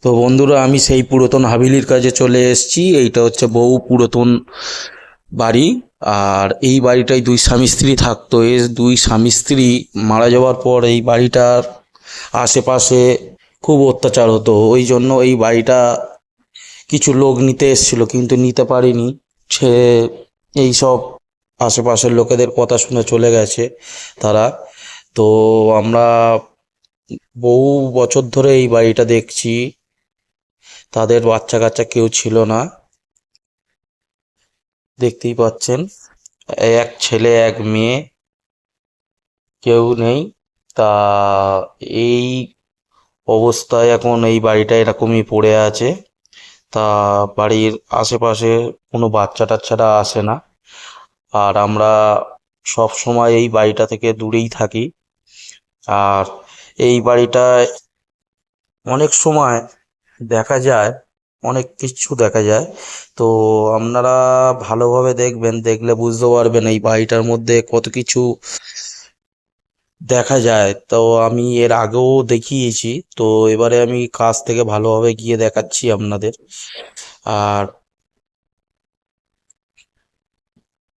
তো বন্ধুরা, আমি সেই পুরাতন হাভেলির কাছে চলে এসেছি। এইটা হচ্ছে বহু পুরাতন বাড়ি। আর এই বাড়িটায় দুই স্বামী স্ত্রী থাকতো। এই দুই স্বামী স্ত্রী মারা যাওয়ার পর এই বাড়িটার আশেপাশে খুব অত্যাচার হতো। ওই জন্য এই বাড়িটা কিছু লোক নিতে এসেছিল, কিন্তু নিতে পারেনি। সে এইসব আশেপাশের লোকেদের কথা শুনে চলে গেছে তারা। তো আমরা বহু বছর ধরে এই বাড়িটা দেখছি। তাদের বাচ্চা কাচ্চা কেউ ছিল না, দেখতেই পাচ্ছেন। এক ছেলে এক মেয়ে, কেউ নেই। তা এই অবস্থায় এখন এই বাড়িটা এরকমই পড়ে আছে। তা বাড়ির আশেপাশে কোনো বাচ্চা টাচ্চারা আসে না। আর আমরা সব সময় এই বাড়িটা থেকে দূরেই থাকি। আর এই বাড়িটায় অনেক সময় দেখা যায়, অনেক কিছু দেখা যায়। তো আপনারা ভালোভাবে দেখবেন, দেখলে বুঝতে পারবেন এই বাড়িটার মধ্যে কত কিছু দেখা যায়। তো আমি এর আগেও দেখিয়েছি, তো এবারে আমি কাছ থেকে ভালোভাবে গিয়ে দেখাচ্ছি আপনাদের। আর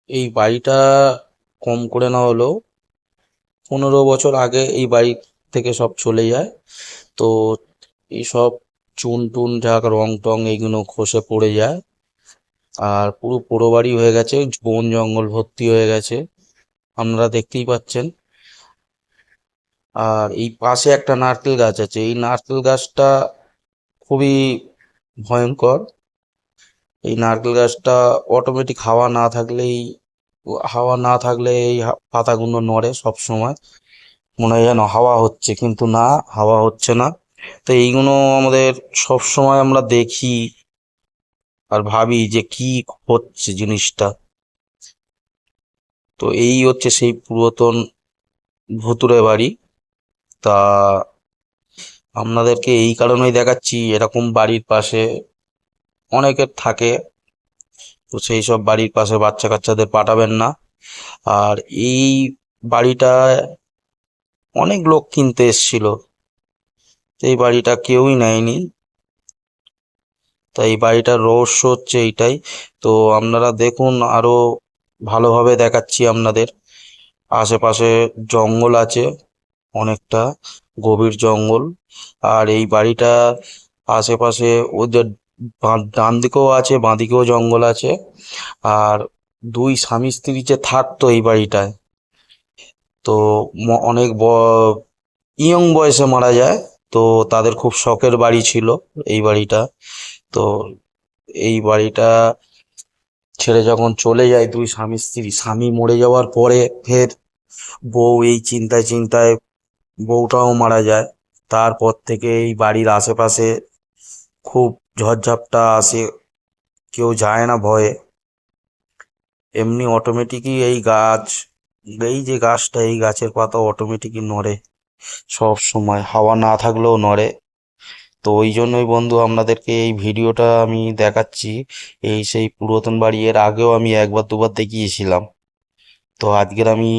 এই বাড়িটা কম করে না হলেও 15 বছর আগে এই বাড়ি থেকে সব চলে যায়। তো এইসব চুন টুন যা রং টং এইগুলো খসে পড়ে যায়। আর পুরো পোড়ো বাড়ি হয়ে গেছে, বন জঙ্গল ভর্তি হয়ে গেছে, আপনারা দেখতেই পাচ্ছেন। আর এই পাশে একটা নারকেল গাছ আছে। এই নারকেল গাছটা খুবই ভয়ঙ্কর। এই নারকেল গাছটা অটোমেটিক হাওয়া না থাকলে এই পাতাগুলো নড়ে সব সময়। মনে হয় যেন হাওয়া হচ্ছে, কিন্তু না, হাওয়া হচ্ছে না। তো এইগুলো আমাদের সব সময় আমরা দেখি আর ভাবি যে কি হচ্ছে জিনিসটা। তো এই হচ্ছে সেই পুরাতন ভুতুড়ে বাড়ি। তা আপনাদেরকে এই কারণেই দেখাচ্ছি, এরকম বাড়ির পাশে অনেকের থাকে। তো সেই সব বাড়ির পাশে বাচ্চা কাচ্চাদের পাঠাবেন না। আর এই বাড়িটায় অনেক লোক কিনতে এসেছিল, এই বাড়িটা কেউই নেয়নি। তাই এই বাড়িটার রহস্য হচ্ছে এইটাই। তো আপনারা দেখুন, আরো ভালোভাবে দেখাচ্ছি আপনাদের। আশেপাশে জঙ্গল আছে, অনেকটা গভীর জঙ্গল। আর এই বাড়িটা আশেপাশে ওদের ডান দিকেও আছে, বাঁ দিকেও জঙ্গল আছে। আর দুই স্বামী স্ত্রী যে থাকতো এই বাড়িটায়, তো অনেক ইয়ং বয়সে মারা যায়। তো তাদের খুব শখের বাড়ি ছিল এই বাড়িটা। তো এই বাড়িটা ছেড়ে যখন চলে যায় দুই স্বামী স্ত্রী, স্বামী মরে যাওয়ার পরে ফের বউ এই চিন্তায় চিন্তায় বউটাও মারা যায়। তারপর থেকে এই বাড়ির আশেপাশে খুব ঝড়ঝাপটা আসে, কেউ যায় না ভয়ে। এমনি অটোমেটিকই এই গাছ, এই যে গাছটা, এই গাছের পাতা অটোমেটিকই নড়ে, সব সময় হাওয়া না থাকলেও নড়ে। তো ওই জন্যই বন্ধু আপনাদেরকে এই ভিডিওটা আমি দেখাচ্ছি। এই সেই পুরাতন বাড়ি, এর আগেও আমি একবার দুবার দেখিয়েছিলাম। তো আজকের আমি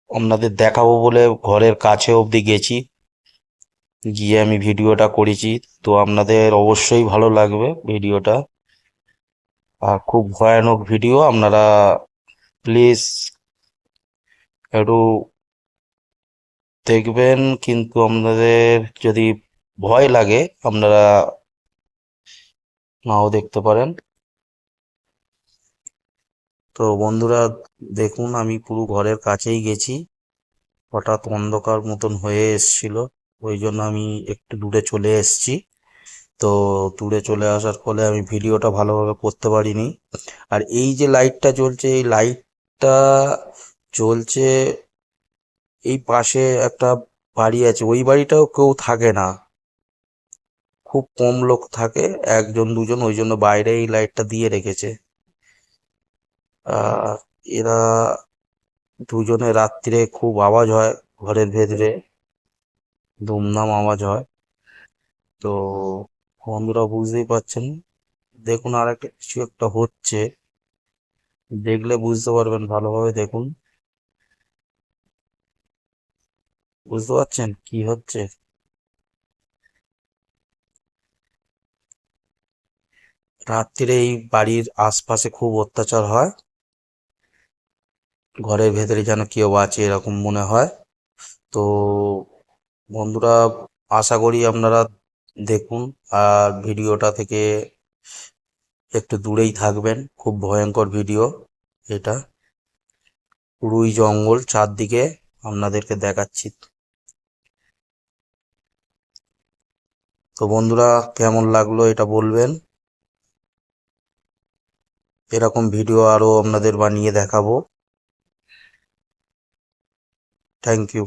আপনাদের দেখাবো বলে ঘরের কাছে অবধি গেছি, গিয়ে আমি ভিডিওটা করেছি। তো আপনাদের অবশ্যই ভালো লাগবে ভিডিওটা। আর খুব ভয়ানক ভিডিও, আপনারা প্লিজ একটু দেখবেন। কিন্তু আপনাদের যদি ভয় লাগে, আপনারা নাও দেখতে পারেন। তো বন্ধুরা দেখুন, আমি পুরো ঘরের কাছেই গেছি। হঠাৎ অন্ধকার মতন হয়ে এসছিল, ওই জন্য আমি একটু দূরে চলে এসেছি। তো দূরে চলে আসার ফলে আমি ভিডিওটা ভালোভাবে করতে পারিনি। আর এই যে লাইটটা জ্বলছে, এই লাইটটা জ্বলছে এই পাশে একটা বাড়ি আছে। ওই বাড়িটাও কেউ থাকে না, খুব কম লোক থাকে, একজন দুজন। ওই জন্য বাইরে এই লাইটটা দিয়ে রেখেছে। আহ এরা দুজনে রাত্রিরে খুব আওয়াজ হয় ঘরের ভেতরে, দুমদাম আওয়াজ হয়। তো বন্ধুরা বুঝতেই পারছেন। দেখুন, আর একটা কিছু একটা হচ্ছে, দেখলে বুঝতে পারবেন, ভালোভাবে দেখুন। বুঝতে পারছেন কি হচ্ছে? রাত্রিরে এই বাড়ির আশপাশে খুব অত্যাচার হয়, ঘরের ভেতরে যেন কেউ আছে এরকম মনে হয়। তো বন্ধুরা, আশা করি আপনারা দেখুন, আর ভিডিওটা থেকে একটু দূরেই থাকবেন। খুব ভয়ঙ্কর ভিডিও এটা, পুরোই জঙ্গল চারদিকে আপনাদেরকে দেখাচ্ছি। তো বন্ধুরা, কেমন লাগলো এটা বলবেন। এরকম ভিডিও আরো আপনাদের বানিয়ে দেখাবো। Thank you.